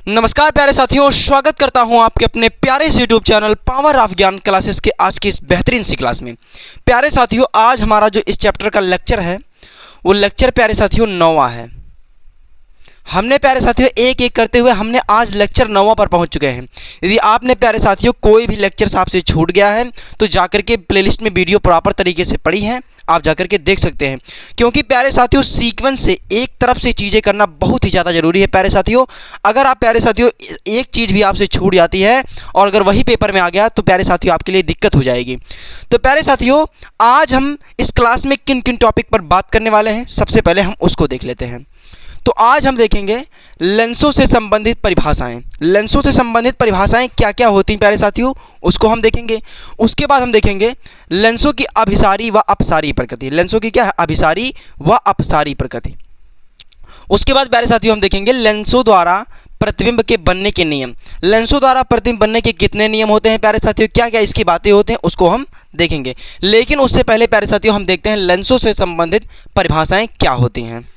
नमस्कार प्यारे साथियों, स्वागत करता हूं आपके अपने प्यारे से यूट्यूब चैनल पावर ऑफ ज्ञान क्लासेस के आज की इस बेहतरीन सी क्लास में। प्यारे साथियों, आज हमारा जो इस चैप्टर का लेक्चर है वो लेक्चर प्यारे साथियों 9वां है। हमने प्यारे साथियों एक एक करते हुए हमने आज लेक्चर 9वां पर पहुंच चुके हैं। यदि आपने प्यारे साथियों कोई भी लेक्चर आपसे छूट गया है तो जाकर के प्लेलिस्ट में वीडियो प्रॉपर तरीके से पड़ी हैं, आप जाकर के देख सकते हैं। क्योंकि प्यारे साथियों सीक्वेंस से एक तरफ से चीज़ें करना बहुत ही ज़्यादा ज़रूरी है प्यारे साथियों। अगर आप प्यारे साथियों एक चीज़ भी आपसे छूट जाती है और अगर वही पेपर में आ गया तो प्यारे साथियों आपके लिए दिक्कत हो जाएगी। तो प्यारे साथियों आज हम इस क्लास में किन किन टॉपिक पर बात करने वाले हैं, सबसे पहले हम उसको देख लेते हैं। तो आज हम देखेंगे लेंसों से संबंधित परिभाषाएं। लेंसों से संबंधित परिभाषाएं क्या क्या होती हैं प्यारे साथियों, उसको हम देखेंगे। उसके बाद हम देखेंगे लेंसों की अभिसारी व अपसारी प्रकृति। लेंसों की क्या है, अभिसारी व अपसारी प्रकृति। उसके बाद प्यारे साथियों हम देखेंगे लेंसों द्वारा प्रतिबिंब के बनने के नियम। लेंसों द्वारा प्रतिबिंब बनने के कितने नियम होते हैं प्यारे साथियों, क्या क्या इसकी बातें होती हैं, उसको हम देखेंगे। लेकिन उससे पहले प्यारे साथियों हम देखते हैं लेंसों से संबंधित परिभाषाएं क्या होती हैं।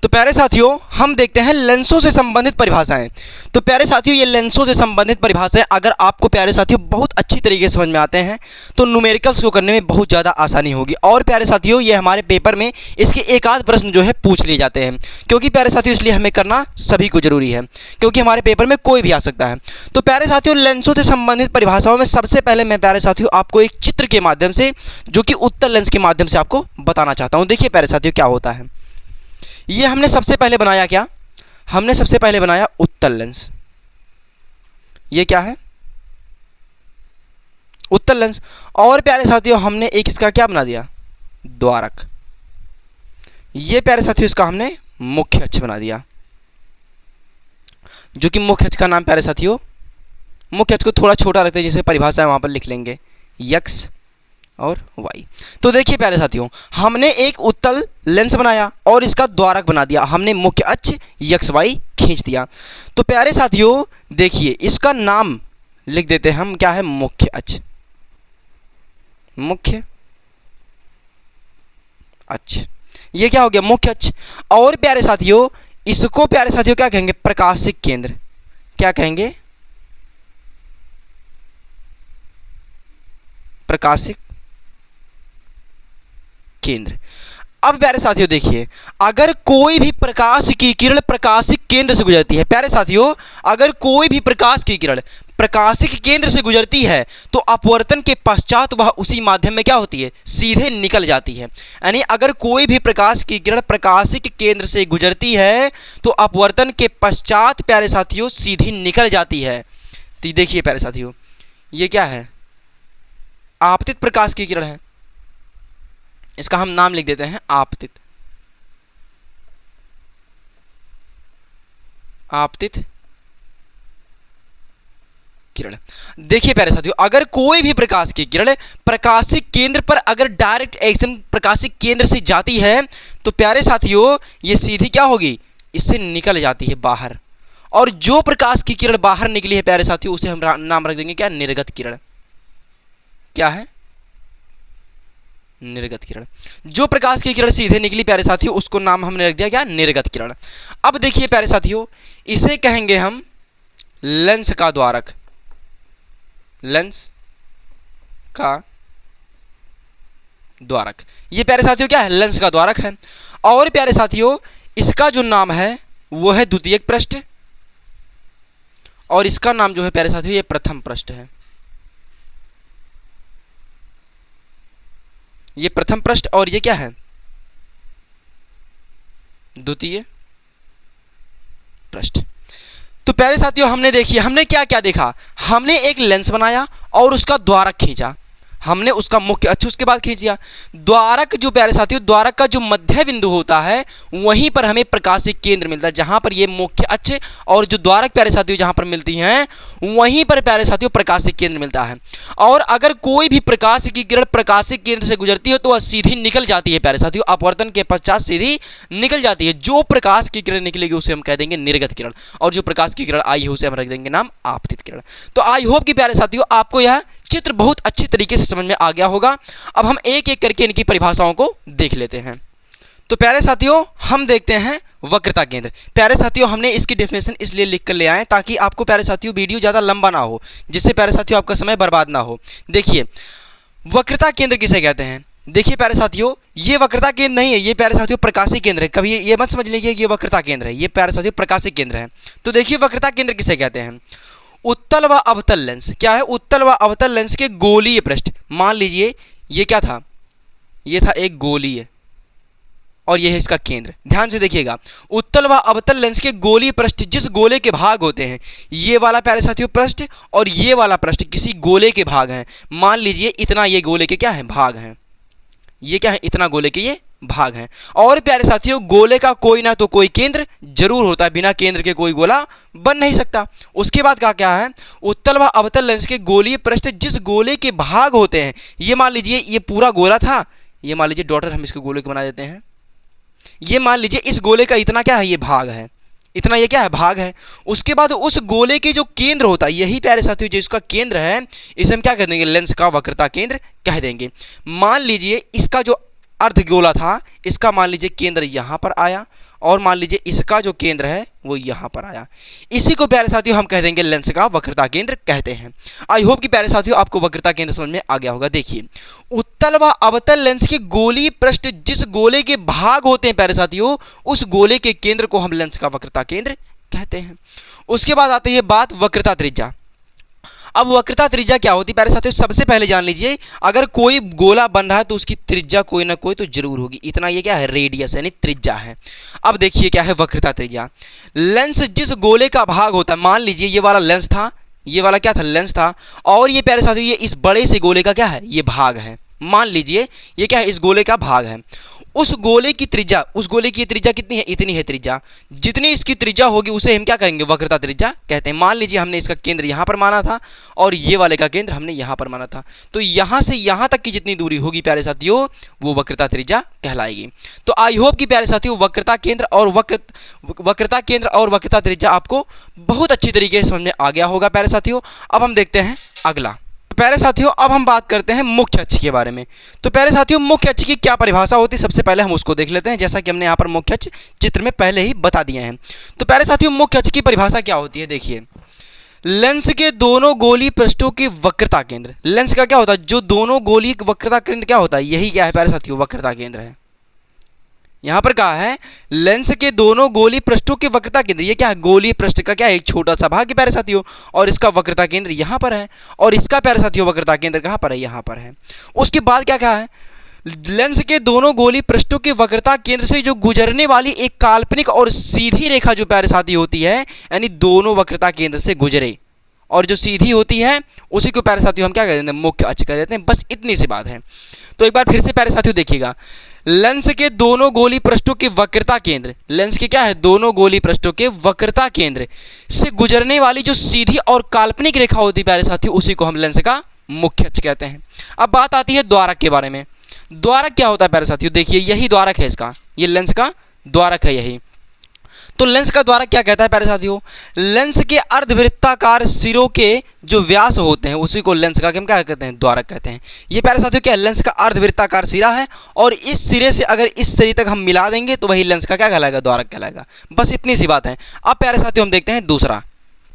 तो प्यारे साथियों हम देखते हैं लेंसों से संबंधित परिभाषाएं। तो प्यारे साथियों ये लेंसों से संबंधित परिभाषाएं अगर आपको प्यारे साथियों बहुत अच्छी तरीके से समझ में आते हैं तो न्यूमेरिकल्स को करने में बहुत ज़्यादा आसानी होगी। और प्यारे साथियों ये हमारे पेपर में इसके एक आध प्रश्न जो है पूछ लिए जाते हैं। क्योंकि प्यारे साथियों इसलिए हमें करना सभी को जरूरी है, क्योंकि हमारे पेपर में कोई भी आ सकता है। तो प्यारे साथियों लेंसों से संबंधित परिभाषाओं में सबसे पहले मैं प्यारे साथियों आपको एक चित्र के माध्यम से, जो कि उत्तल लेंस के माध्यम से आपको बताना चाहता हूँ। देखिए प्यारे साथियों क्या होता है, ये हमने सबसे पहले बनाया क्या, हमने सबसे पहले बनाया उत्तल लेंस। ये क्या है, उत्तल लेंस। और प्यारे साथियों हमने एक इसका क्या बना दिया, द्वारक। ये प्यारे साथियों इसका हमने मुख्य अक्ष बना दिया, जो कि मुख्य अक्ष का नाम प्यारे साथियों, मुख्य अक्ष को थोड़ा छोटा रखते हैं, जैसे परिभाषा है वहां पर लिख लेंगे x और y। तो देखिए प्यारे साथियों हमने एक उत्तल लेंस बनाया और इसका द्वारक बना दिया, हमने मुख्य अक्ष x y खींच दिया। तो प्यारे साथियों देखिए इसका नाम लिख देते हैं हम, क्या है, मुख्य अक्ष, मुख्य अक्ष। ये क्या हो गया, मुख्य अक्ष। और प्यारे साथियों इसको प्यारे साथियों क्या कहेंगे, प्रकाशिक केंद्र। क्या कहेंगे, प्रकाशिक केंद्र। अब प्यारे साथियों देखिए अगर कोई भी प्रकाश की किरण प्रकाशिक केंद्र से गुजरती है, प्यारे साथियों अगर कोई भी प्रकाश की किरण प्रकाशिक केंद्र से गुजरती है तो अपवर्तन के पश्चात वह उसी माध्यम में क्या होती है, सीधे निकल जाती है। यानी अगर कोई भी प्रकाश की किरण प्रकाशिक केंद्र से गुजरती है तो अपवर्तन के पश्चात प्यारे साथियों सीधी निकल जाती है। तो देखिए प्यारे साथियों ये क्या है, आपतित प्रकाश की किरण है, इसका हम नाम लिख देते हैं आपतित, आपतित किरण। देखिए प्यारे साथियों अगर कोई भी प्रकाश की किरण प्रकाशिक केंद्र पर अगर डायरेक्ट एकदम प्रकाशिक केंद्र से जाती है तो प्यारे साथियों ये सीधी क्या होगी, इससे निकल जाती है बाहर। और जो प्रकाश की किरण बाहर निकली है प्यारे साथियों उसे हम नाम रख देंगे क्या, निर्गत किरण। क्या है, निर्गत किरण। जो प्रकाश की किरण सीधे निकली प्यारे साथियों उसको नाम हमने रख दिया क्या, निर्गत किरण। अब देखिए प्यारे साथियों इसे कहेंगे हम लेंस का द्वारक, लेंस का द्वारक। ये प्यारे साथियों क्या है, लेंस का द्वारक है। और प्यारे साथियों इसका जो नाम है वो है द्वितीयक पृष्ठ, और इसका नाम जो है प्यारे साथियों ये प्रथम पृष्ठ है। ये प्रथम पृष्ठ और ये क्या है, द्वितीय पृष्ठ। तो प्यारे साथियों हमने देखिए हमने क्या क्या देखा, हमने एक लेंस बनाया और उसका द्वारक खींचा, हमने उसका मुख्य अक्ष उसके बाद खींच दिया। द्वारक जो प्यारे साथियों द्वारक का जो मध्य बिंदु होता है वहीं पर हमें प्रकाशिक केंद्र मिलता है, जहां पर ये मुख्य अक्ष और जो द्वारक प्यारे साथियों जहां पर मिलती हैं वहीं पर प्यारे साथियों प्रकाशिक केंद्र मिलता है। और अगर कोई भी प्रकाश की किरण प्रकाशिक केंद्र से गुजरती है तो वह सीधी निकल जाती है प्यारे साथियों, अपवर्तन के पश्चात सीधी निकल जाती है। जो प्रकाश की किरण निकलेगी उसे हम कह देंगे निर्गत किरण, और जो प्रकाश की किरण आई है उसे हम रख देंगे नाम आपतित किरण। तो आई होप कि प्यारे साथियों आपको यह चित्र बहुत अच्छी तरीके से समझ में आ गया होगा। अब हम एक एक करके इनकी परिभाषाओं को देख लेते हैं। तो प्यारे साथियों हम देखते हैं वक्रता केंद्र। प्यारे साथियों हमने इसकी डेफिनेशन इसलिए लिख कर ले आए ताकि आपको प्यारे साथियों वीडियो ज़्यादा लंबा ना हो, जिससे प्यारे साथियों आपका समय बर्बाद ना हो। देखिए वक्रता केंद्र किसे कहते हैं। देखिए प्यारे साथियों ये वक्रता केंद्र नहीं है, ये प्यारे साथियों प्रकाशिक केंद्र है। कभी ये मत समझ लीजिए कि ये वक्रता केंद्र है, ये प्यारे साथियों प्रकाशिक केंद्र है। तो देखिए वक्रता केंद्र किसे कहते हैं। उत्तल व अवतल लेंस क्या है, उत्तल व अवतल लेंस के गोलीय पृष्ठ। मान लीजिए ये क्या था, ये था एक गोलीय और यह है इसका केंद्र। ध्यान से देखिएगा, उत्तल व अवतल लेंस के गोलीय पृष्ठ जिस गोले के भाग होते हैं, ये वाला प्यारे साथियों पृष्ठ और ये वाला पृष्ठ किसी गोले के भाग हैं। मान लीजिए इतना ये गोले के क्या है, भाग हैं। ये क्या है, इतना गोले के ये भाग हैं। और प्यारे साथियों गोले का कोई ना तो कोई केंद्र जरूर होता है, बिना केंद्र के कोई गोला बन नहीं सकता। उसके बाद का क्या है, उत्तल व अवतल लेंस के गोलीय पृष्ठ जिस गोले के भाग होते हैं। ये मान लीजिए ये पूरा गोला था, ये मान लीजिए डॉटर हम इसके गोले को बना देते हैं। ये मान लीजिए इस गोले का इतना क्या है, ये भाग है, इतना ये क्या है, भाग है। उसके बाद उस गोले के जो केंद्र होता है, यही प्यारे साथियों जो इसका केंद्र है, इसे हम क्या कह देंगे, लेंस का वक्रता केंद्र कह देंगे। मान लीजिए इसका जो अर्ध गोला था, इसका मान लीजिए केंद्र यहाँ पर आया और मान लीजिए इसका जो केंद्र है वो यहाँ पर आया। इसी को प्यारे साथियों हम कह देंगे लेंस का वक्रता केंद्र कहते हैं। आई होप कि प्यारे साथियों आपको वक्रता केंद्र समझ में आ गया होगा। देखिए उत्तल व अवतल लेंस के गोलीय पृष्ठ जिस गोले के भाग होते हैं प्यारे साथियों, उस गोले के केंद्र को हम लेंस का वक्रता केंद्र कहते हैं। उसके बाद आती है बात वक्रता त्रिज्या। अब वक्रता त्रिज्या क्या होती है प्यारे साथियों, सबसे पहले जान लीजिए अगर कोई गोला बन रहा है तो उसकी त्रिज्या कोई ना कोई तो जरूर होगी। इतना ये क्या है, रेडियस यानी त्रिज्या है। अब देखिए क्या है वक्रता त्रिज्या। लेंस जिस गोले का भाग होता है, मान लीजिए ये वाला लेंस था, ये वाला क्या था, लेंस था, और ये प्यारे साथियों ये इस बड़े से गोले का क्या है, ये भाग है। मान लीजिए ये क्या है, इस गोले का भाग है। उस गोले की त्रिज्या, उस गोले की त्रिज्या कितनी है, इतनी है त्रिज्या। जितनी इसकी त्रिज्या होगी उसे हम क्या कहेंगे, वक्रता त्रिज्या कहते हैं। मान लीजिए हमने इसका केंद्र यहाँ पर माना था और ये वाले का केंद्र हमने यहाँ पर माना था, तो यहाँ से यहाँ तक की जितनी दूरी होगी प्यारे साथियों वो वक्रता त्रिज्या कहलाएगी। तो आई होप कि प्यारे साथियों वक्रता केंद्र और वक्रता त्रिज्या आपको बहुत अच्छी तरीके से समझ में आ गया होगा प्यारे साथियों। अब हम देखते हैं अगला। प्यारे साथियों अब हम बात करते हैं मुख्य अक्ष के बारे में। तो प्यारे साथियों मुख्य अक्ष की क्या परिभाषा होती है, सबसे पहले हम उसको देख लेते हैं, जैसा कि हमने यहाँ पर मुख्य अक्ष चित्र में पहले ही बता दिए हैं। तो प्यारे साथियों मुख्य अक्ष की परिभाषा क्या होती है, देखिए लेंस के दोनों गोलीय पृष्ठों के वक्रता केंद्र। लेंस का क्या होता है, जो दोनों गोलीय वक्रता केंद्र क्या होता है, यही क्या है प्यारे साथियों, वक्रता केंद्र है। यहाँ पर कहा है लेंस के दोनों गोलीय पृष्ठों के वक्रता केंद्र, ये क्या है, गोलीय पृष्ठ का क्या है, एक छोटा सा भाग है प्यारे साथियों, और इसका वक्रता केंद्र यहाँ पर है, और इसका प्यारे साथियों वक्रता केंद्र कहाँ पर है, यहाँ पर है। उसके बाद क्या कहा है, लेंस के दोनों गोलीय पृष्ठों के वक्रता केंद्र से जो गुजरने वाली एक काल्पनिक और सीधी रेखा जो प्यारे साथी होती है, यानी दोनों वक्रता केंद्र से गुजरे और जो सीधी होती है उसी को प्यारे साथियों हम क्या कहते हैं, मुख्य अक्ष कह देते हैं। बस इतनी सी बात है। तो एक बार फिर से प्यारे साथियों देखिएगा, लेंस के दोनों गोलीय पृष्ठों के वक्रता केंद्र, लेंस के क्या है, दोनों गोलीय पृष्ठों के वक्रता केंद्र से गुजरने वाली जो सीधी और काल्पनिक रेखा होती है प्यारे साथियों, उसी को हम लेंस का मुख्य अक्ष कहते हैं। अब बात आती है द्वारक के बारे में। द्वारक क्या होता है प्यारे साथियों, देखिए यही द्वारक है इसका, ये लेंस का द्वारक है यही। तो लेंस का द्वारक क्या कहता है प्यारे साथियों, लेंस के अर्धवृत्ताकार सिरों के जो व्यास होते हैं उसी को लेंस का हम क्या कहते हैं, द्वारक कहते हैं। ये प्यारे साथियों क्या है, लेंस का अर्धवृत्ताकार सिरा है और इस सिरे से अगर इस सिरे तक हम मिला देंगे तो वही लेंस का क्या कहलाएगा, द्वारक कहलाएगा। बस इतनी सी बात है। अब प्यारे साथियों हम देखते हैं दूसरा।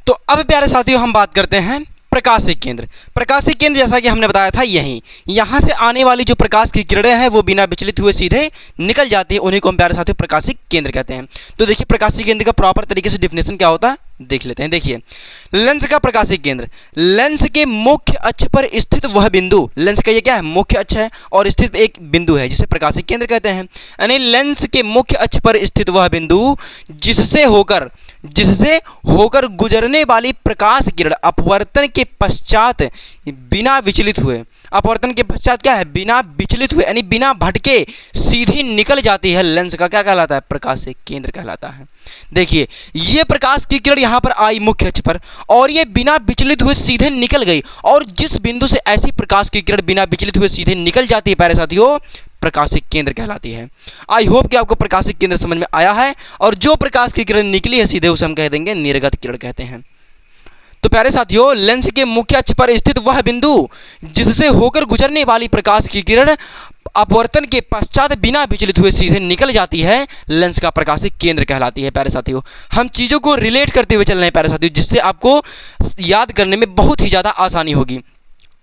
तो अब प्यारे साथियों हम बात करते हैं प्रकाशिक केंद्र। प्रकाशिक केंद्र जैसा कि हमने बताया था, यहीं यहाँ से आने वाली जो प्रकाश की किरणें हैं वो बिना विचलित हुए सीधे निकल जाती है, उन्हीं को हम प्यारे साथियों प्रकाशिक केंद्र कहते हैं। तो देखिए प्रकाशिक केंद्र का प्रॉपर तरीके से डिफिनेशन क्या होता है देख लेते हैं। देखिए लेंस का प्रकाशिक केंद्र, लेंस के मुख्य अक्ष पर स्थित वह बिंदु, लेंस का ये क्या है, मुख्य अक्ष है और स्थित एक बिंदु है जिसे प्रकाशिक केंद्र कहते हैं। यानी लेंस के मुख्य अक्ष पर स्थित वह बिंदु जिससे होकर गुजरने वाली प्रकाश किरण अपवर्तन के पश्चात बिना विचलित हुए, अपवर्तन के पश्चात क्या है, बिना विचलित हुए यानी बिना भटके सीधी निकल जाती है, लेंस का क्या कहलाता है, प्रकाशिक केंद्र कहलाता है। देखिए ये प्रकाश की किरण यहाँ पर आई मुख्य अक्ष पर और ये बिना विचलित हुए सीधे निकल गई, और जिस बिंदु से ऐसी प्रकाश की किरण बिना विचलित हुए सीधे निकल जाती है प्यारे साथियों, प्रकाशिक केंद्र कहलाती है। आई होप कि आपको प्रकाशिक केंद्र समझ में आया है, और जो प्रकाश की किरण निकली है सीधे उसे हम कह देंगे निर्गत किरण कहते हैं। तो प्यारे साथियों लेंस के मुख्य अक्ष पर स्थित वह बिंदु जिससे होकर गुजरने वाली प्रकाश की किरण अपवर्तन के पश्चात बिना विचलित हुए सीधे निकल जाती है, लेंस का प्रकाशिक केंद्र कहलाती है। प्यारे साथियों, हम चीज़ों को रिलेट करते हुए चल रहे हैं प्यारे साथियों, जिससे आपको याद करने में बहुत ही ज़्यादा आसानी होगी।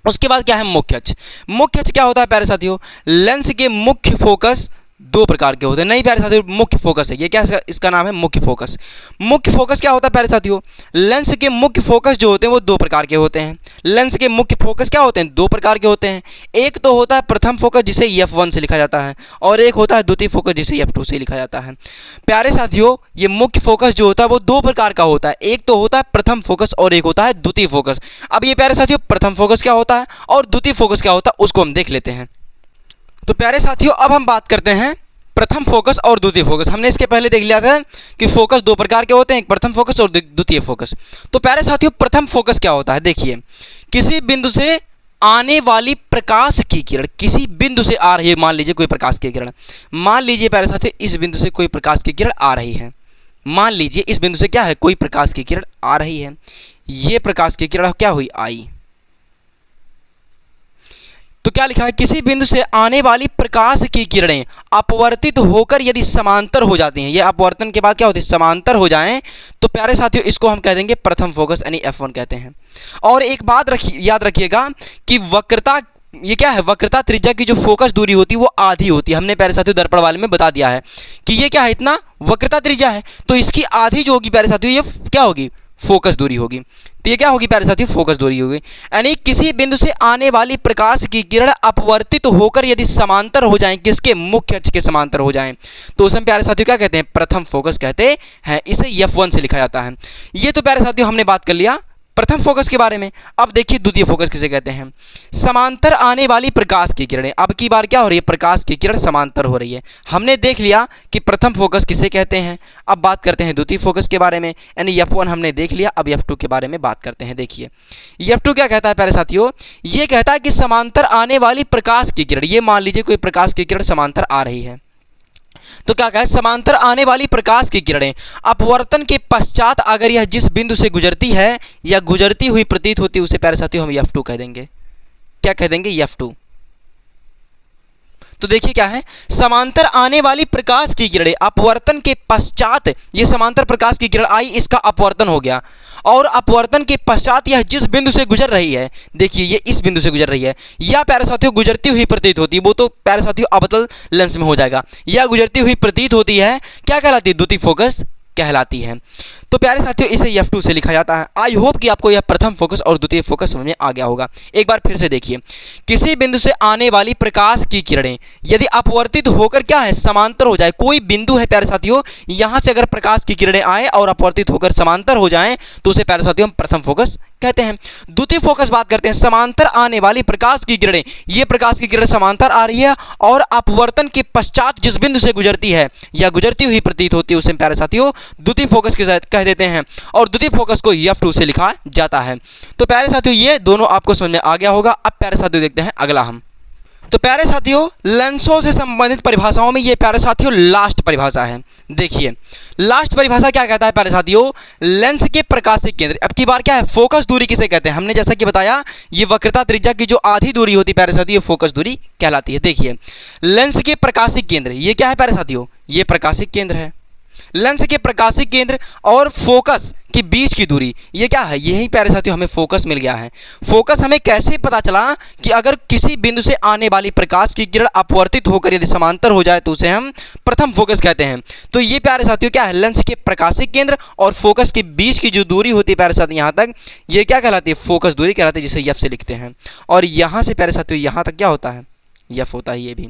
उसके बाद क्या है, मुख्य अक्ष। मुख्य अक्ष क्या होता है प्यारे साथियों, लेंस के मुख्य फोकस दो प्रकार के होते हैं। नहीं प्यारे साथियों, मुख्य फोकस है ये, क्या इसका नाम है, मुख्य फोकस। मुख्य फोकस क्या होता है प्यारे साथियों, लेंस के मुख्य फोकस जो होते हैं वो दो प्रकार के होते हैं। लेंस के मुख्य फोकस क्या होते हैं, दो प्रकार के होते हैं। एक तो होता है प्रथम फोकस जिसे F1 से लिखा जाता है, और एक होता है द्वितीय फोकस जिसे F2 से लिखा जाता है। प्यारे साथियों, ये मुख्य फोकस जो होता है वो दो प्रकार का होता है। एक तो होता है प्रथम फोकस और एक होता है द्वितीय फोकस। अब ये प्यारे साथियों, प्रथम फोकस क्या होता है और द्वितीय फोकस क्या होता है उसको हम देख लेते हैं। तो प्यारे साथियों, अब हम बात करते हैं प्रथम फोकस और द्वितीय फोकस। हमने इसके पहले देख लिया था कि फोकस दो प्रकार के होते हैं, एक प्रथम फोकस और द्वितीय फोकस। तो प्यारे साथियों, प्रथम फोकस क्या होता है, देखिए, किसी बिंदु से आने वाली प्रकाश की किरण, किसी बिंदु से आ रही है, मान लीजिए कोई प्रकाश की किरण, मान लीजिए प्यारे साथियों इस बिंदु से कोई प्रकाश की किरण आ रही है, मान लीजिए इस बिंदु से क्या है, कोई प्रकाश की किरण आ रही है, ये प्रकाश की किरण क्या हुई, आई। तो क्या लिखा है, किसी बिंदु से आने वाली प्रकाश की किरणें अपवर्तित होकर यदि समांतर हो जाती हैं, ये अपवर्तन के बाद क्या होती है, समांतर हो जाएं, तो प्यारे साथियों इसको हम कह देंगे प्रथम फोकस यानी F1 कहते हैं। और एक बात याद रखिएगा कि वक्रता, ये क्या है, वक्रता त्रिज्या की जो फोकस दूरी होती है वो आधी होती है। हमने प्यारे साथियों दर्पण वाले में बता दिया है कि ये क्या है, इतना वक्रता त्रिज्या है, तो इसकी आधी जो होगी प्यारे साथियों ये क्या होगी, फोकस दूरी होगी। तो ये क्या होगी प्यारे साथियों, फोकस दूरी होगी। यानी किसी बिंदु से आने वाली प्रकाश की किरण अपवर्तित होकर यदि समांतर हो जाएं, किसके, मुख्य अक्ष के समांतर हो जाएं, तो उसे हम प्यारे साथियों क्या कहते हैं, प्रथम फोकस कहते हैं। इसे F1 से लिखा जाता है। ये तो प्यारे साथियों हमने बात कर लिया प्रथम फोकस के बारे में। अब देखिए द्वितीय फोकस किसे कहते हैं, समांतर आने वाली प्रकाश की किरणें। अब की बार क्या हो रही है, प्रकाश की किरण समांतर हो रही है। हमने देख लिया कि प्रथम फोकस किसे कहते हैं। अब बात करते हैं द्वितीय फोकस के बारे में, यानी F1 हमने देख लिया। अब F2 के बारे में बात करते हैं। देखिए F2 क्या कहता है प्यारे साथियों, ये कहता है कि समांतर आने वाली प्रकाश की किरण, ये मान लीजिए कोई प्रकाश की किरण समांतर आ रही है, तो क्या कहा, समांतर आने वाली प्रकाश की किरणें अपवर्तन के पश्चात अगर यह जिस बिंदु से गुजरती है या गुजरती हुई प्रतीत होती है उसे प्यारे साथियों हम F2 कह देंगे। क्या कह देंगे, F2। तो देखिए क्या है, समांतर आने वाली प्रकाश की किरणें अपवर्तन के पश्चात, ये समांतर प्रकाश की किरण आई, इसका अपवर्तन हो गया, और अपवर्तन के पश्चात यह जिस बिंदु से गुजर रही है, देखिए ये इस बिंदु से गुजर रही है, या प्यारे साथियों गुजरती हुई प्रतीत होती है, वो तो प्यारे साथियों अवतल लेंस में हो जाएगा, या गुजरती हुई प्रतीत होती है, क्या कहलाती है, द्वितीय फोकस कहलाती है। तो प्यारे साथियों इसे F2 से लिखा जाता है। आई होप कि आपको यह प्रथम फोकस और द्वितीय फोकस समझ में आ गया होगा। एक बार फिर से देखिए, किसी बिंदु से आने वाली प्रकाश की किरणें यदि अपवर्तित होकर क्या है, समांतर हो जाए, कोई बिंदु है प्यारे साथियों, यहां से अगर प्रकाश की किरणें आए और अपवर्तित होकर समांतर हो जाएं तो उसे प्यारे साथियों हम प्रथम फोकस कहते हैं। द्वितीय फोकस बात करते हैं, समांतर आने वाली प्रकाश की किरणें, ये प्रकाश की किरण समांतर आ रही है और अपवर्तन के पश्चात जिस बिंदु से गुजरती है या गुजरती हुई प्रतीत होती है उसे प्यारे साथियों द्वितीय फोकस के साथ कह देते हैं, और द्वितीय फोकस को F2 से लिखा जाता है। तो प्यारे साथियों ये दोनों आपको समझ में आ गया होगा। अब प्यारे साथियों देखते हैं अगला हम। तो प्यारे साथियों लेंसों से संबंधित परिभाषाओं में ये प्यारे साथियों लास्ट परिभाषा है। देखिए लास्ट परिभाषा क्या कहता है प्यारे साथियों, लेंस के प्रकाशिक केंद्र, अब की बार क्या है, फोकस दूरी किसे कहते हैं, हमने जैसा कि बताया ये वक्रता त्रिज्या की जो आधी दूरी होती है प्यारे साथियों फोकस दूरी कहलाती है। देखिए लेंस के प्रकाशिक केंद्र, ये क्या है प्यारे साथियों, ये प्रकाशिक केंद्र है। लेंस के प्रकाशिक केंद्र और फोकस के बीच की दूरी, ये क्या है, यही प्यारे साथियों हमें फोकस मिल गया है। फोकस हमें कैसे पता चला कि अगर किसी बिंदु से आने वाली प्रकाश की किरण अपवर्तित होकर यदि समांतर हो जाए तो उसे हम प्रथम फोकस कहते हैं। तो ये प्यारे साथियों क्या है, लेंस के प्रकाशिक केंद्र और फोकस के बीच की जो दूरी होती है प्यारे साथियों यहाँ तक, ये क्या कहलाती है, फोकस दूरी कहलाती है, जिसे F से लिखते हैं। और यहाँ से प्यारे साथियों यहाँ तक क्या होता है, F होता है ये भी।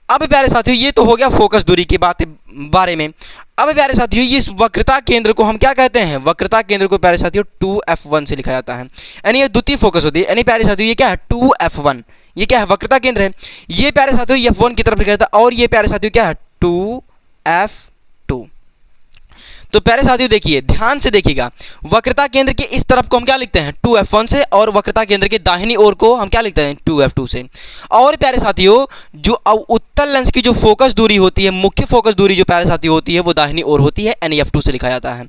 अब प्यारे साथियों ये तो हो गया फोकस दूरी की बारे में। अब प्यारे साथियों इस वक्रता केंद्र को हम क्या कहते हैं, वक्रता केंद्र को प्यारे साथियों 2F1 से लिखा जाता है, यानी ये द्वितीय फोकस होती है। यानी प्यारे साथियों ये क्या है, 2F1, ये क्या है, वक्रता केंद्र है। ये प्यारे साथियों F1 की तरफ लिखा जाता है, और ये प्यारे साथियों क्या है, 2F2। तो प्यारे साथियों देखिए, ध्यान से देखिएगा, वक्रता केंद्र के इस तरफ को हम क्या लिखते हैं 2f1 से, और वक्रता केंद्र के दाहिनी ओर को हम क्या लिखते हैं 2f2 से। और प्यारे साथियों जो उत्तल लेंस की जो फोकस दूरी होती है, मुख्य फोकस दूरी जो प्यारे साथियों होती है, वो दाहिनी ओर होती है, यानी f2 से लिखा जाता है।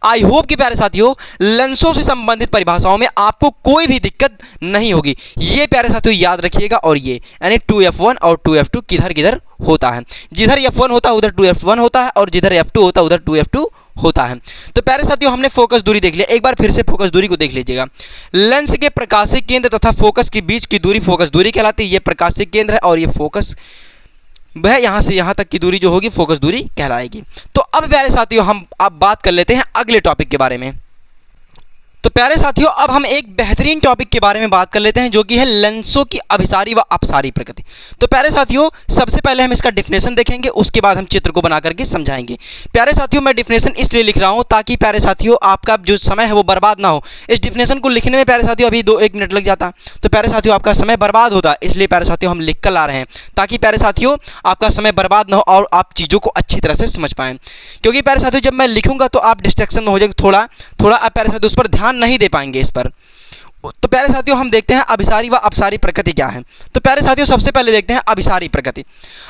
आई होप कि प्यारे साथियों लेंसों से संबंधित परिभाषाओं में आपको कोई भी दिक्कत नहीं होगी। ये प्यारे साथियों याद रखिएगा, और ये यानी 2f1 और 2f2 किधर किधर होता है, जिधर f1 होता है उधर 2f1 होता है, और जिधर f2 होता है उधर 2f2 होता है। तो प्यारे साथियों हमने फोकस दूरी देख लिया, एक बार फिर से फोकस दूरी को देख लीजिएगा। लेंस के प्रकाशिक केंद्र तथा फोकस के बीच की दूरी फोकस दूरी कहलाती है। ये प्रकाशिक केंद्र है और ये फोकस वह यहाँ से यहाँ तक की दूरी जो होगी फोकस दूरी कहलाएगी। तो अब प्यारे साथियों हम अब बात कर लेते हैं अगले टॉपिक के बारे में। तो प्यारे साथियों अब हम एक बेहतरीन टॉपिक के बारे में बात कर लेते हैं, जो कि है लेंसों की अभिसारी व अपसारी प्रकृति। तो प्यारे साथियों सबसे पहले हम इसका डिफिनेशन देखेंगे, उसके बाद हम चित्र को बना करके समझाएंगे। प्यारे साथियों मैं डिफिनेशन इसलिए लिख रहा हूं ताकि प्यारे साथियों आपका जो समय है वो बर्बाद ना हो। इस डिफिनेशन को लिखने में प्यारे साथियों अभी 2-1 मिनट लग जाता, तो प्यारे साथियों आपका समय बर्बाद होता, इसलिए प्यारे साथियों हम लिख कर ला रहे हैं ताकि प्यारे साथियों आपका समय बर्बाद ना हो और आप चीज़ों को अच्छी तरह से समझ पाएँ। क्योंकि प्यारे साथियों जब मैं लिखूंगा तो आप डिस्ट्रैक्शन में हो जाएंगे, थोड़ा आप प्यारे साथियों उस पर ध्यान नहीं दे पाएंगे इस पर। तो प्यारे साथियों हम देखते हैं अभिसारी व अपसारी प्रकृति क्या है। तो प्यारे साथियों सबसे पहले देखते हैं अभिसारी प्रकृति।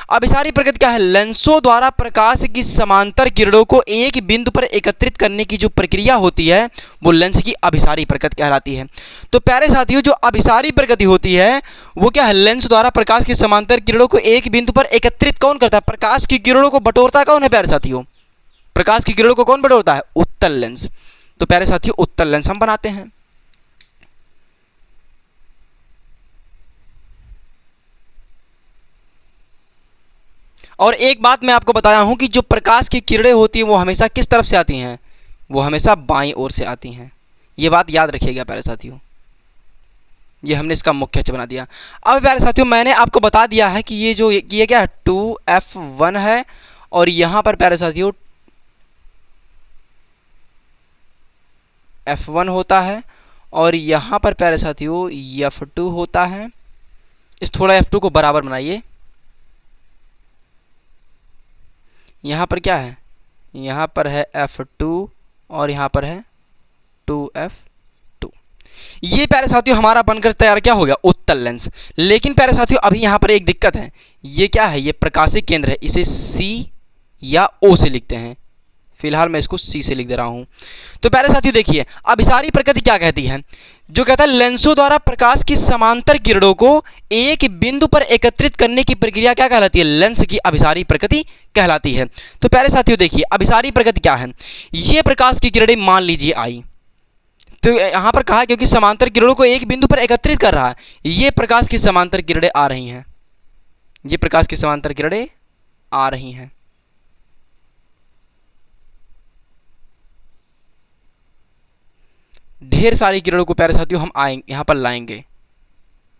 अभिसारी प्रकृति क्या है? लेंसों द्वारा प्रकाश की समांतर किरणों को एक बिंदु पर एकत्रित करने की जो प्रक्रिया होती है वो लेंस की अभिसारी प्रकृति कहलाती है। तो प्यारे साथियों जो अभिसारी प्रकृति होती है वो क्या है? लेंस द्वारा प्रकाश की समांतर किरणों को एक बिंदु पर एकत्रित कौन करता है? प्रकाश की किरणों को बटोरता कौन है प्यारे साथियों? प्रकाश की किरणों को कौन बटोरता है? उत्तल लेंस। तो प्यारे साथियों उत्तल लेंस हम बनाते हैं। और एक बात मैं आपको बताया हूं कि जो प्रकाश की किरणें होती हैं वो हमेशा किस तरफ से आती हैं? वो हमेशा बाईं ओर से आती हैं। ये बात याद रखिएगा प्यारे साथियों। ये हमने इसका मुख्य अक्ष बना दिया। अब प्यारे साथियों मैंने आपको बता दिया है कि ये क्या है 2f1 है, और यहां पर प्यारे साथियों f1 होता है, और यहाँ पर प्यारे साथियों f2 होता है। इस थोड़ा f2 को बराबर बनाइए। यहाँ पर क्या है? यहाँ पर है f2 और यहाँ पर है 2f2। ये प्यारे साथियों हमारा बनकर तैयार क्या हो गया? उत्तल लेंस। लेकिन प्यारे साथियों अभी यहाँ पर एक दिक्कत है। ये क्या है? ये प्रकाशिक केंद्र है, इसे C या O से लिखते हैं। फिलहाल मैं इसको C से लिख दे रहा हूं। तो प्यारे साथियों देखिए अभिसारी प्रकृति क्या कहती है? जो कहता है लेंसों द्वारा प्रकाश की समांतर किरणों को एक बिंदु पर एकत्रित करने की प्रक्रिया क्या कहलाती है? लेंस की अभिसारी प्रकृति कहलाती है। तो प्यारे साथियों देखिए अभिसारी प्रकृति क्या है? ये प्रकाश की किरणें मान लीजिए आई, तो यहां पर कहा क्योंकि समांतर किरणों को एक बिंदु पर एकत्रित कर रहा है। ये प्रकाश की समांतर किरणें आ रही हैं, ये प्रकाश की समांतर किरणें आ रही हैं। ढेर सारी किरणों को प्यारे साथियों हम यहां पर लाएंगे।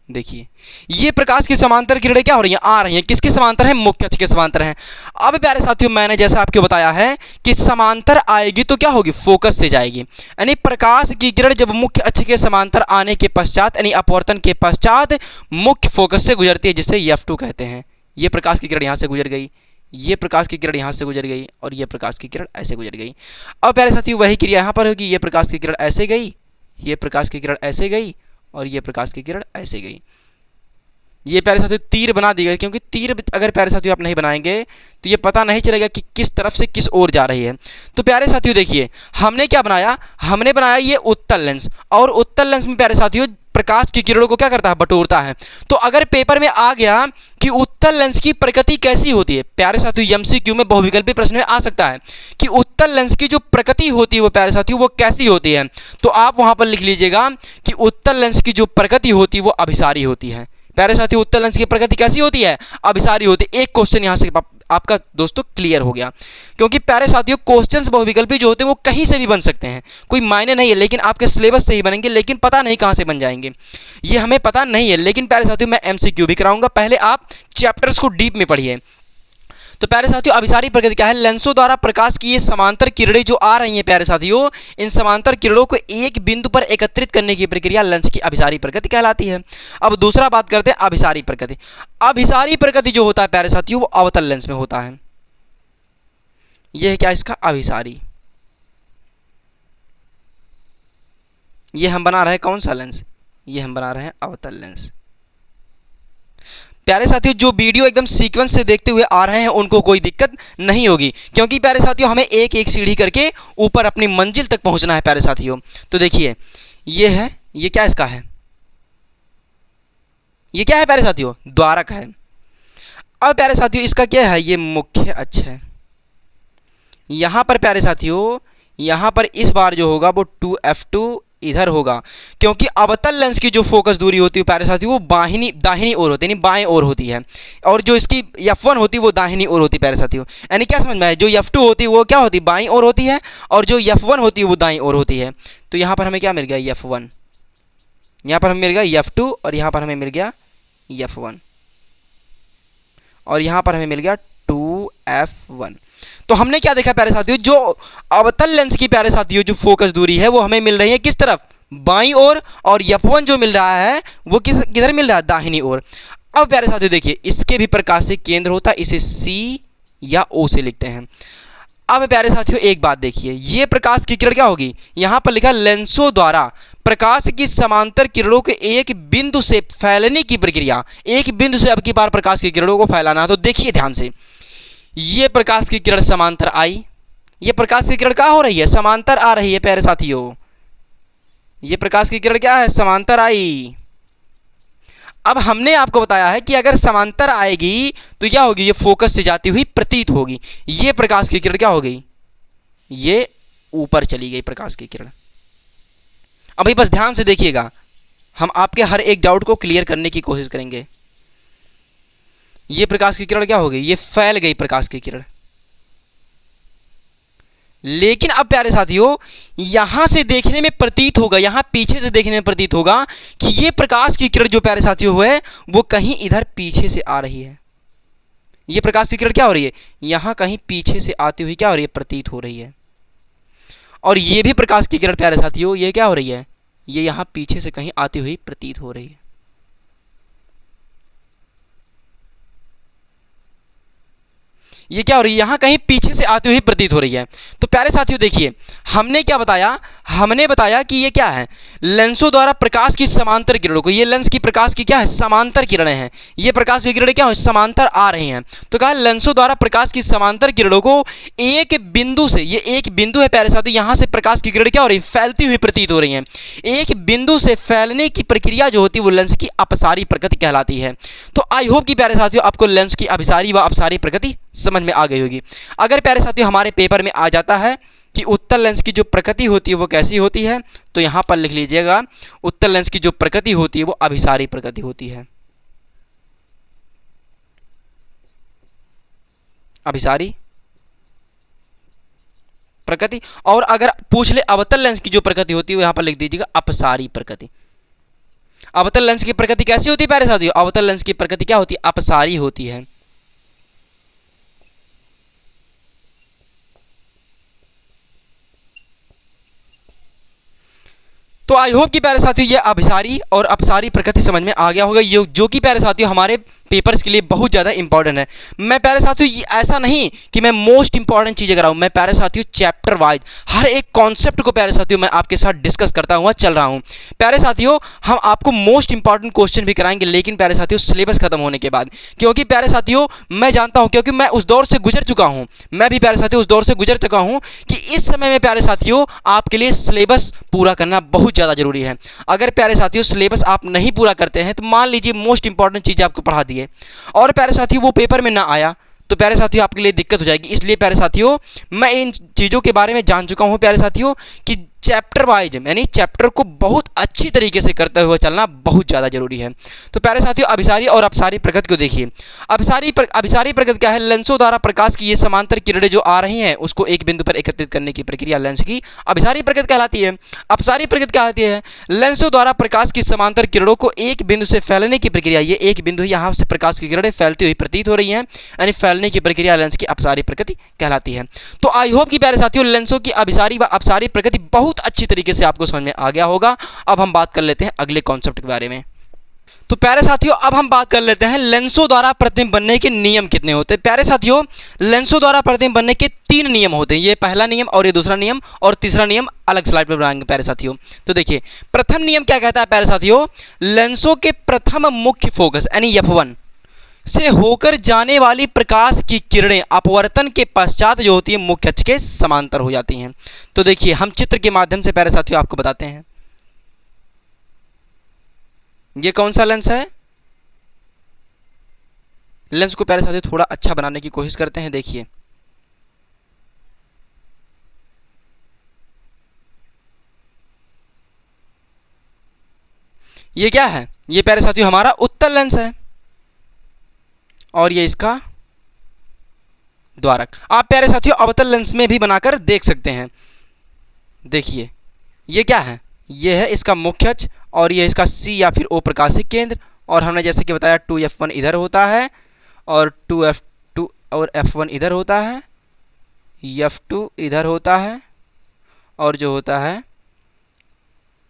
देखिए ये प्रकाश की समांतर किरणें क्या हो रही हैं? आ रही हैं। किसके समांतर है? मुख्य अक्ष के समांतर हैं। अब प्यारे साथियों मैंने जैसा आपको बताया है कि समांतर आएगी तो क्या होगी? फोकस से जाएगी। यानी प्रकाश की किरण जब मुख्य अक्ष के समांतर आने के पश्चात यानी अपवर्तन के पश्चात मुख्य फोकस से गुजरती है, जिसे f2 कहते हैं। ये प्रकाश की किरण यहाँ से गुजर गई, ये प्रकाश की किरण यहाँ से गुजर गई, और ये प्रकाश की किरण ऐसे गुजर गई। अब प्यारे साथियों वही क्रिया यहाँ पर होगी। ये प्रकाश की किरण ऐसे गई, ये प्रकाश की किरण ऐसे गई, और ये प्रकाश की किरण ऐसे गई। ये प्यारे साथियों तीर बना दी गई, क्योंकि तीर अगर प्यारे साथियों आप नहीं बनाएंगे तो ये पता नहीं चलेगा कि किस तरफ से किस ओर जा रही है। तो प्यारे साथियों देखिए हमने क्या बनाया? हमने बनाया ये उत्तल लेंस, और उत्तल लेंस में प्यारे साथियों प्रकाश की किरणों को क्या करता है? बटोरता है। तो अगर पेपर में आ गया कि उत्तल लेंस की प्रकृति कैसी होती है, प्यारे साथियों एमसीक्यू में बहुविकल्पी प्रश्न में आ सकता है कि उत्तल लेंस की जो प्रकृति होती है वो प्यारे साथियों वो कैसी होती है, तो आप वहां पर लिख लीजिएगा कि उत्तल लेंस की जो प्रकृति होती है वो अभिसारी होती है। प्यारे साथियों उत्तल लेंस की प्रकृति कैसी होती है? अभिसारी होती है। एक क्वेश्चन यहां से आपका दोस्तों क्लियर हो गया। क्योंकि प्यारे साथियों क्वेश्चंस बहुविकल्पी जो होते हैं वो कहीं से भी बन सकते हैं, कोई मायने नहीं है, लेकिन आपके सिलेबस से ही बनेंगे, लेकिन पता नहीं कहां से बन जाएंगे ये हमें पता नहीं है। लेकिन प्यारे साथियों मैं एमसीक्यू भी कराऊंगा, पहले आप चैप्टर्स को डीप में पढ़िए। तो प्यारे साथियों अभिसारी प्रकृति क्या है? लेंसों द्वारा प्रकाश की ये समांतर किरणें जो आ रही हैं प्यारे साथियों, इन समांतर किरणों को एक बिंदु पर एकत्रित करने की प्रक्रिया लेंस की अभिसारी प्रकृति कहलाती है। अब दूसरा बात करते हैं अभिसारी प्रकृति। अभिसारी प्रकृति जो होता है प्यारे साथियों वो अवतल लेंस में होता है। यह है क्या? इसका अभिसारी। ये हम बना रहे हैं कौन सा लेंस, ये हम बना रहे हैं अवतल लेंस। प्यारे साथियों जो वीडियो एकदम सीक्वेंस से देखते हुए आ रहे हैं उनको कोई दिक्कत नहीं होगी, क्योंकि प्यारे साथियों हमें एक एक सीढ़ी करके ऊपर अपनी मंजिल तक पहुंचना है प्यारे साथियों। तो देखिए ये है, ये क्या इसका है, ये क्या है प्यारे साथियों, द्वारक है। अब प्यारे साथियों इसका क्या है, ये मुख्य अक्ष है। यहाँ पर प्यारे साथियों, यहाँ पर इस बार जो होगा वो 2f2 इधर होगा, क्योंकि अवतल लेंस की जो फोकस दूरी होती है प्यारे साथियों वो दाहिनी ओर होती है, यानी बाएं ओर होती है, और जो इसकी f1 होती है वो दाहिनी ओर होती है प्यारे साथियों। यानी क्या समझ में आया, जो f2 होती है वो क्या होती है, बाईं ओर होती है, और जो f1 होती है वो दाईं ओर होती है। तो यहाँ पर हमें क्या मिल गया, f1, यहाँ पर हमें मिल गया f2, और यहाँ पर हमें मिल गया f1, और यहाँ पर हमें मिल गया 2f1। तो हमने क्या देखा प्यारे साथियों, जो अवतल लेंस की प्यारे साथियों जो फोकस दूरी है वो हमें मिल रही है किस तरफ, बाईं ओर, और f1 जो मिल रहा है वो किधर मिल रहा है, दाहिनी ओर। अब प्यारे साथियों देखिए इसके भी प्रकाशिक केंद्र होता है, इसे C या O से लिखते हैं। अब प्यारे साथियों एक बात देखिए, ये प्रकाश की किरण क्या होगी, यहाँ पर लिखा लेंसों द्वारा प्रकाश की समांतर किरणों के एक बिंदु से फैलने की प्रक्रिया, एक बिंदु से अब की बार प्रकाश की किरणों को फैलाना है। तो देखिए ध्यान से, ये प्रकाश की किरण समांतर आई, ये प्रकाश की किरण क्या हो रही है, समांतर आ रही है प्यारे साथियों, ये प्रकाश की किरण क्या है, समांतर आई। अब हमने आपको बताया है कि अगर समांतर आएगी तो क्या होगी, ये फोकस से जाती हुई प्रतीत होगी। ये प्रकाश की किरण क्या हो गई, ये ऊपर चली गई प्रकाश की किरण। अभी बस ध्यान से देखिएगा, हम आपके हर एक डाउट को क्लियर करने की कोशिश करेंगे। ये प्रकाश की किरण क्या हो गई, ये फैल गई प्रकाश की किरण। लेकिन अब प्यारे साथियों यहां से देखने में प्रतीत होगा, यहां पीछे से देखने में प्रतीत होगा कि ये प्रकाश की किरण जो प्यारे साथियों है वो कहीं इधर पीछे से आ रही है। ये प्रकाश की किरण क्या हो रही है, यहां कहीं पीछे से आती हुई क्या हो रही है, प्रतीत हो रही है। और ये भी प्रकाश की किरण प्यारे साथियों ये क्या हो रही है, ये यहां पीछे से कहीं आती हुई प्रतीत हो रही है। ये क्या हो रही है, यहां कहीं पीछे से आती हुई प्रतीत हो रही है। तो प्यारे साथियों देखिए हमने क्या बताया, हमने बताया कि ये क्या है, लेंसों द्वारा प्रकाश की समांतर किरणों को, ये लेंस की प्रकाश की क्या है, समांतर किरणें हैं, ये प्रकाश की किरणें क्या हो, समांतर आ रही हैं। तो कहा लेंसों द्वारा प्रकाश की समांतर किरणों को एक बिंदु से, ये एक बिंदु है प्यारे साथियों, यहां से प्रकाश की किरणें क्या हो रही है, फैलती हुई प्रतीत हो रही हैं। एक बिंदु से फैलने की प्रक्रिया जो होती है वो लेंस की अपसारी प्रकृति कहलाती है। तो आई होप कि प्यारे साथियों आपको लेंस की अभिसारी व अपसारी प्रकृति समझ में आ गई होगी। अगर प्यारे साथियों हमारे पेपर में आ जाता है कि उत्तल लेंस की जो प्रकृति होती है वो कैसी होती है, तो यहां पर लिख लीजिएगा उत्तल लेंस की जो प्रकृति होती है वो अभिसारी प्रकृति होती है, अभिसारी प्रकृति। और अगर पूछ ले अवतल लेंस की जो प्रकृति होती है वो यहां पर लिख दीजिएगा अपसारी प्रकृति। अवतल लेंस की प्रकृति कैसी होती है प्यारे साथियों, अवतल लेंस की प्रकृति क्या होती है, अपसारी होती है। तो आई होप कि प्यारे साथियों ये अभिसारी और अपसारी प्रकृति समझ में आ गया होगा, ये जो कि प्यारे साथियों हमारे पेपर्स के लिए बहुत ज़्यादा इंपॉर्टेंट है। मैं प्यारे साथियों ऐसा नहीं कि मैं मोस्ट इंपॉर्टेंट चीज़ें कराऊँ, मैं प्यारे साथियों चैप्टर वाइज हर एक कॉन्सेप्ट को प्यारे साथियों मैं आपके साथ डिस्कस करता हुआ चल रहा हूँ। प्यारे साथियों हम आपको मोस्ट इंपॉर्टेंट क्वेश्चन भी कराएंगे, लेकिन प्यारे साथियों सिलेबस खत्म होने के बाद, क्योंकि प्यारे साथियों मैं जानता हूँ, क्योंकि मैं उस दौर से गुजर चुका हूँ, मैं भी प्यारे साथियों उस दौर से गुजर चुका हूँ कि इस समय में प्यारे साथियों आपके लिए सिलेबस पूरा करना बहुत ज़्यादा जरूरी है। अगर प्यारे साथियों सिलेबस आप नहीं पूरा करते हैं तो मान लीजिए मोस्ट इंपॉर्टेंट चीज़ आपको पढ़ा दिए और प्यारे साथियों वो पेपर में ना आया, तो प्यारे साथियों आपके लिए दिक्कत हो जाएगी। इसलिए प्यारे साथियों मैं इन चीज़ों के बारे में जान चुका हूँ प्यारे साथियों कि चैप्टर वाइज यानी चैप्टर को बहुत अच्छी तरीके से करते हुए चलना बहुत ज़्यादा जरूरी है। तो प्यारे साथियों अभिसारी और अपसारी प्रकृति को देखिए। अभिसारी प्रकृति क्या है, लेंसों द्वारा प्रकाश की ये समांतर किरणें जो आ रही हैं उसको एक बिंदु पर एकत्रित करने की प्रक्रिया लेंस की अभिसारी प्रकृति कहलाती है। अपसारी प्रकृति कहलाती है लेंसों द्वारा प्रकाश की समांतर किरणों को एक बिंदु से फैलने की प्रक्रिया, ये एक बिंदु है यहाँ से प्रकाश की किरणें फैलती हुई प्रतीत हो रही हैं, यानी फैलने की प्रक्रिया लेंस की अपसारी प्रकृति कहलाती है। तो आई होप कि प्यारे साथियों लेंसों की अभिसारी व अपसारी प्रकृति बहुत अच्छी तरीके से आपको समझ में आ गया होगा। अब हम बात कर लेते हैं अगले कॉन्सेप्ट के बारे में। तो प्यारे साथियों अब हम बात कर लेते हैं लेंसों द्वारा प्रतिबिंब बनने के नियम कितने होते हैं। प्यारे साथियों लेंसों द्वारा प्रतिबिंब बनने के 3 नियम होते हैं। ये पहला नियम और ये दूसरा नियम और तीसरा नियम अलग स्लाइड पर बनाएंगे प्यारे साथियों। तो देखिए प्रथम नियम क्या कहता है प्यारे साथियों, लेंसों के प्रथम मुख्य फोकस यानी F1 से होकर जाने वाली प्रकाश की किरणें अपवर्तन के पश्चात जो होती है मुख्य अक्ष के समांतर हो जाती हैं। तो देखिए हम चित्र के माध्यम से प्यारे साथियों आपको बताते हैं। ये कौन सा लेंस है, लेंस को प्यारे साथियों थोड़ा अच्छा बनाने की कोशिश करते हैं। देखिए ये क्या है, ये प्यारे साथियों हमारा उत्तल लेंस है और ये इसका द्वारक। आप प्यारे साथियों अवतल लेंस में भी बनाकर देख सकते हैं। देखिए ये क्या है, ये है इसका मुख्य अक्ष और ये इसका C या फिर O प्रकाशिक केंद्र। और हमने जैसे कि बताया 2F1 इधर होता है और 2F2 और F1 इधर होता है, F2 इधर होता है और जो होता है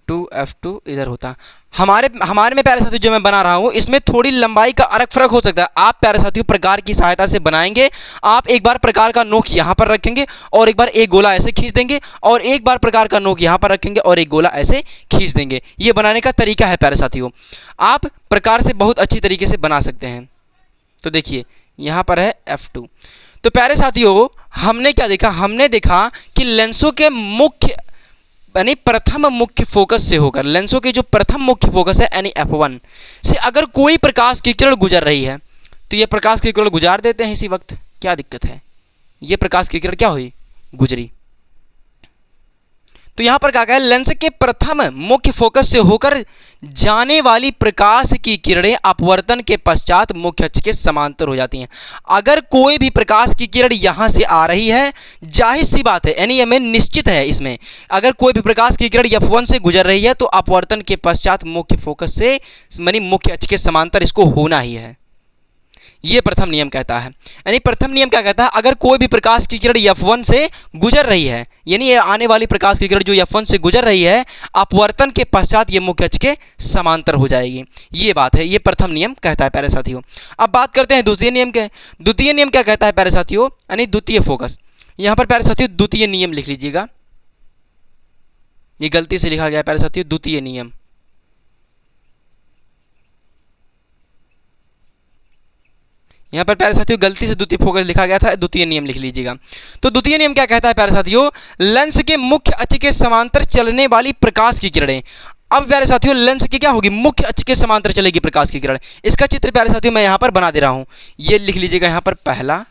2F2 इधर होता है। हमारे में प्यारे साथियों जो मैं बना रहा हूँ इसमें थोड़ी लंबाई का अलग फर्क हो सकता है। आप प्यारे साथियों प्रकार की सहायता से बनाएंगे। आप एक बार प्रकार का नोक यहाँ पर रखेंगे और एक बार एक गोला ऐसे खींच देंगे और एक बार प्रकार का नोक यहाँ पर रखेंगे और एक गोला ऐसे खींच देंगे। ये बनाने का तरीका है प्यारे साथियों, आप प्रकार से बहुत अच्छी तरीके से बना सकते हैं। तो देखिए यहाँ पर है F2। तो प्यारे साथियों हमने क्या देखा, हमने देखा कि लेंसों के मुख्य यानी प्रथम मुख्य फोकस से होकर, लेंसों के जो प्रथम मुख्य फोकस है यानी F1 से अगर कोई प्रकाश की किरण गुजर रही है तो ये प्रकाश की किरण गुजार देते हैं इसी वक्त, क्या दिक्कत है, ये प्रकाश की किरण क्या हुई, गुजरी। तो यहां पर क्या कहा है, लेंस के प्रथम मुख्य फोकस से होकर जाने वाली प्रकाश की किरणें अपवर्तन के पश्चात मुख्य अक्ष के समांतर हो जाती हैं। अगर कोई भी प्रकाश की किरण यहां से आ रही है, जाहिर सी बात है यानी हमें निश्चित है इसमें, अगर कोई भी प्रकाश की किरण F1 से गुजर रही है तो अपवर्तन के पश्चात मुख्य फोकस से यानी मुख्य अक्ष के समांतर इसको होना ही है। ये प्रथम नियम कहता है। यानी प्रथम नियम क्या कहता है, अगर कोई भी प्रकाश की किरण F1 से गुजर रही है, यानी ये आने वाली प्रकाश की किरण जो F1 से गुजर रही है अपवर्तन के पश्चात ये मुख्य अक्ष के समांतर हो जाएगी। ये बात है, ये प्रथम नियम कहता है प्यारे साथियों। अब बात करते हैं द्वितीय नियम के। द्वितीय नियम क्या कहता है प्यारे साथियों, यानी द्वितीय फोकस। यहां पर प्यारे साथियों द्वितीय नियम लिख लीजिएगा, ये गलती से लिखा गया है प्यारे साथियों, द्वितीय नियम। यहाँ पर प्यारे साथियों गलती से द्वितीय फोकस लिखा गया था, द्वितीय नियम लिख लीजिएगा। तो द्वितीय नियम क्या कहता है प्यारे साथियों, लेंस के मुख्य अक्ष के समांतर चलने वाली प्रकाश की किरणें। अब प्यारे साथियों लेंस की क्या होगी, मुख्य अक्ष के समांतर चलेगी प्रकाश की किरण। इसका चित्र प्यारे साथियों मैं यहाँ पर बना दे रहा हूँ, ये लिख लीजिएगा यहाँ पर पहला,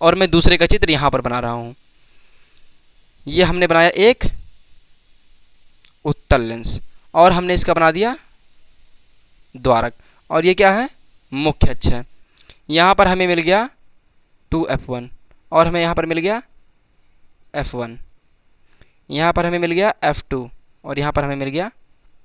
और मैं दूसरे का चित्र यहाँ पर बना रहा हूँ। ये हमने बनाया एक उत्तल लेंस और हमने इसका बना दिया द्वारक, और ये क्या है, मुख्य अक्ष है। यहाँ पर हमें मिल गया 2F1 और हमें यहाँ पर मिल गया F1, यहाँ पर हमें मिल गया F2 और यहाँ पर हमें मिल गया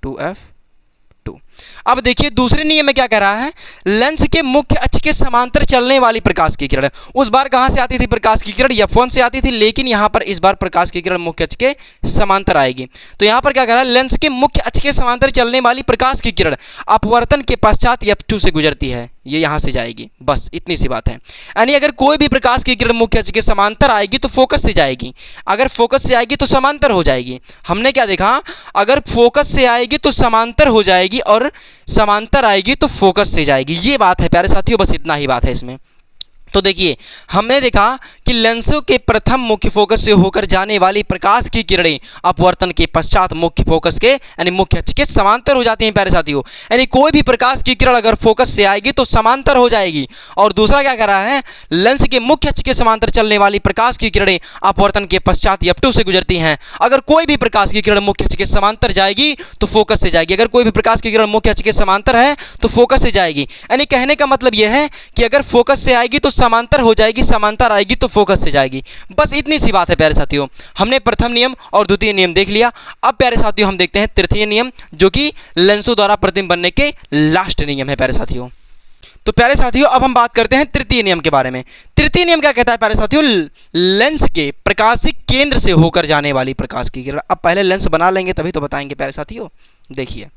2F2। अब देखिए दूसरे नियम में क्या कह रहा है, लेंस के मुख्य अक्ष के समांतर चलने वाली प्रकाश की किरण। उस बार कहाँ से आती थी प्रकाश की किरण, F1 से आती थी, लेकिन यहाँ पर इस बार प्रकाश की किरण मुख्य अक्ष के समांतर आएगी। तो यहाँ पर क्या कह रहा है, लेंस के मुख्य अक्ष के समांतर चलने वाली प्रकाश की किरण अपवर्तन के पश्चात F2 से गुजरती है, ये यहाँ से जाएगी, बस इतनी सी बात है। यानी अगर कोई भी प्रकाश की किरण मुख्य अक्ष के समांतर आएगी तो फोकस से जाएगी, अगर फोकस से आएगी तो समांतर हो जाएगी। हमने क्या देखा, अगर फोकस से आएगी तो समांतर हो जाएगी और समांतर आएगी तो फोकस से जाएगी। ये बात है प्यारे साथियों, बस इतना ही बात है इसमें। तो देखिए हमने देखा कि लेंसों के प्रथम मुख्य फोकस से होकर जाने वाली प्रकाश की किरणें अपवर्तन के पश्चात मुख्य फोकस के यानी मुख्य अक्ष के समांतर हो जाती हैं प्यारे साथियों। यानी कोई भी प्रकाश की किरण अगर फोकस से आएगी तो समांतर हो जाएगी। और दूसरा क्या कर रहा है, लेंस के मुख्य अक्ष के समांतर चलने वाली प्रकाश की किरणें अपवर्तन के पश्चात F2 से गुजरती हैं। अगर कोई भी प्रकाश की किरण मुख्य अक्ष के समांतर जाएगी तो फोकस से जाएगी, अगर कोई भी प्रकाश की किरण मुख्य अक्ष के समांतर है तो फोकस से जाएगी। यानी कहने का मतलब यह है कि अगर फोकस से आएगी तो समांतर हो जाएगी, समांतर आएगी तो फोकस से जाएगी, बस इतनी सी बात है प्यारे साथियों। हमने प्रथम नियम और द्वितीय नियम देख लिया। अब प्यारे साथियों हम देखते हैं तृतीय नियम, जो कि लेंसों द्वारा प्रतिबिंब बनने के लास्ट नियम है प्यारे साथियों। तो प्यारे साथियों अब हम बात करते हैं तृतीय नियम के बारे में। तृतीय नियम क्या कहता है प्यारे साथियों, लेंस के प्रकाशिक केंद्र से होकर जाने वाली प्रकाश की किरण। अब पहले लेंस बना लेंगे तभी तो बताएंगे प्यारे साथियों। देखिए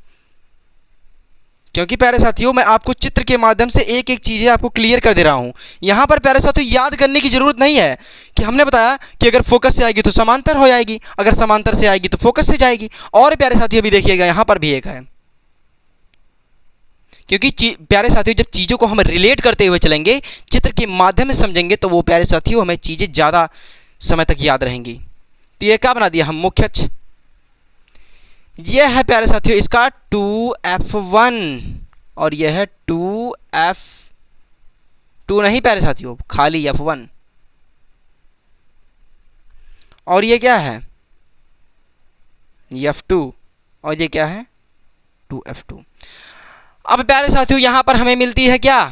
क्योंकि प्यारे साथियों मैं आपको चित्र के माध्यम से एक एक चीज़ें आपको क्लियर कर दे रहा हूँ। यहाँ पर प्यारे साथियों याद करने की ज़रूरत नहीं है कि हमने बताया कि अगर फोकस से आएगी तो समांतर हो जाएगी, अगर समांतर से आएगी तो फोकस से जाएगी। और प्यारे साथियों अभी देखिएगा यहाँ पर भी एक है, क्योंकि प्यारे साथियों जब चीज़ों को हम रिलेट करते हुए चलेंगे, चित्र के माध्यम से समझेंगे, तो वो प्यारे साथियों हमें चीज़ें ज़्यादा समय तक याद रहेंगी। तो ये क्या बना दिया हम, मुख्य अक्ष। यह है प्यारे साथियों इसका 2F1 और यह है 2F2 नहीं प्यारे साथियों, खाली F1। और ये क्या है, F2 और ये क्या है 2F2। अब प्यारे साथियों यहां पर हमें मिलती है क्या,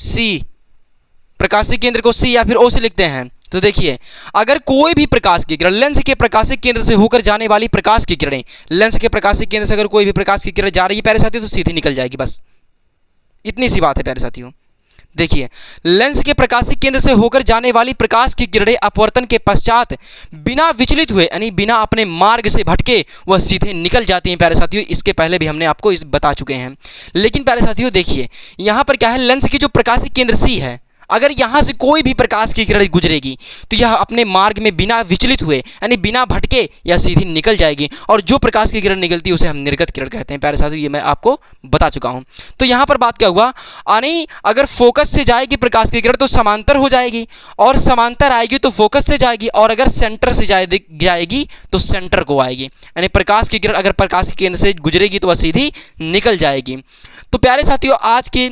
C। प्रकाशिक केंद्र को C या फिर O से लिखते हैं। तो देखिए अगर कोई भी प्रकाश की किरण लेंस के प्रकाशिक केंद्र से होकर जाने वाली प्रकाश की किरणें, लेंस के प्रकाशिक केंद्र से अगर कोई भी प्रकाश की किरण जा रही है प्यारे साथियों तो सीधी निकल जाएगी, बस इतनी सी बात है प्यारे साथियों। देखिए लेंस के प्रकाशिक केंद्र से होकर जाने वाली प्रकाश की किरणें अपवर्तन के पश्चात बिना विचलित हुए यानी बिना अपने मार्ग से भटके वह सीधे निकल जाती हैं प्यारे साथियों। इसके पहले भी हमने आपको इस बता चुके हैं। लेकिन प्यारे साथियों देखिए यहाँ पर क्या है, लेंस की जो प्रकाशिक केंद्र C है, अगर यहाँ से कोई भी प्रकाश की किरण गुजरेगी तो यह अपने मार्ग में बिना विचलित हुए यानी बिना भटके या सीधी निकल जाएगी, और जो प्रकाश की किरण निकलती है उसे हम निर्गत किरण कहते हैं प्यारे साथियों। ये मैं आपको बता चुका हूँ। तो यहाँ पर बात क्या हुआ, यानी अगर फोकस से जाएगी प्रकाश की किरण तो समांतर हो जाएगी, और समांतर आएगी तो फोकस से जाएगी, और अगर सेंटर से जाएगी तो सेंटर को आएगी, यानी प्रकाश की किरण अगर प्रकाश के केंद्र से गुजरेगी तो वह सीधी निकल जाएगी। तो प्यारे साथियों आज की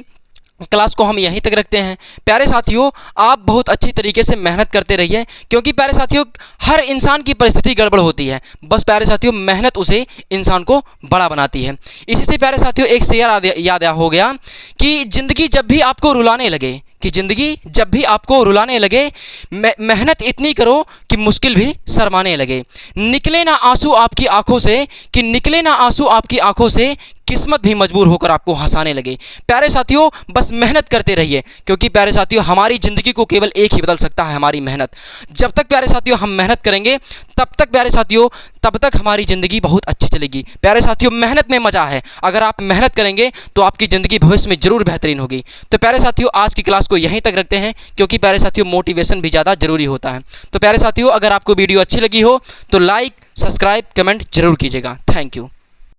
क्लास को हम यहीं तक रखते हैं। प्यारे साथियों आप बहुत अच्छी तरीके से मेहनत करते रहिए, क्योंकि प्यारे साथियों हर इंसान की परिस्थिति गड़बड़ होती है, बस प्यारे साथियों मेहनत उसे इंसान को बड़ा बनाती है। इसी से प्यारे साथियों एक शेर याद हो गया कि ज़िंदगी जब भी आपको रुलाने लगे, मेहनत इतनी करो कि मुश्किल भी शर्माने लगे। निकले ना आंसू आपकी आंखों से, कि निकले ना आंसू आपकी आंखों से, किस्मत भी मजबूर होकर आपको हंसाने लगे। प्यारे साथियों बस मेहनत करते रहिए, क्योंकि प्यारे साथियों हमारी ज़िंदगी को केवल एक ही बदल सकता है, हमारी मेहनत। जब तक प्यारे साथियों हम मेहनत करेंगे तब तक प्यारे साथियों तब तक हमारी ज़िंदगी बहुत अच्छी चलेगी। प्यारे साथियों मेहनत में मज़ा है, अगर आप मेहनत करेंगे तो आपकी ज़िंदगी भविष्य में ज़रूर बेहतरीन होगी। तो प्यारे साथियों आज की क्लास को यहीं तक रखते हैं, क्योंकि प्यारे साथियों मोटिवेशन भी ज़्यादा ज़रूरी होता है। तो प्यारे साथियों अगर आपको वीडियो अच्छी लगी हो तो लाइक, सब्सक्राइब, कमेंट जरूर कीजिएगा। Thank you.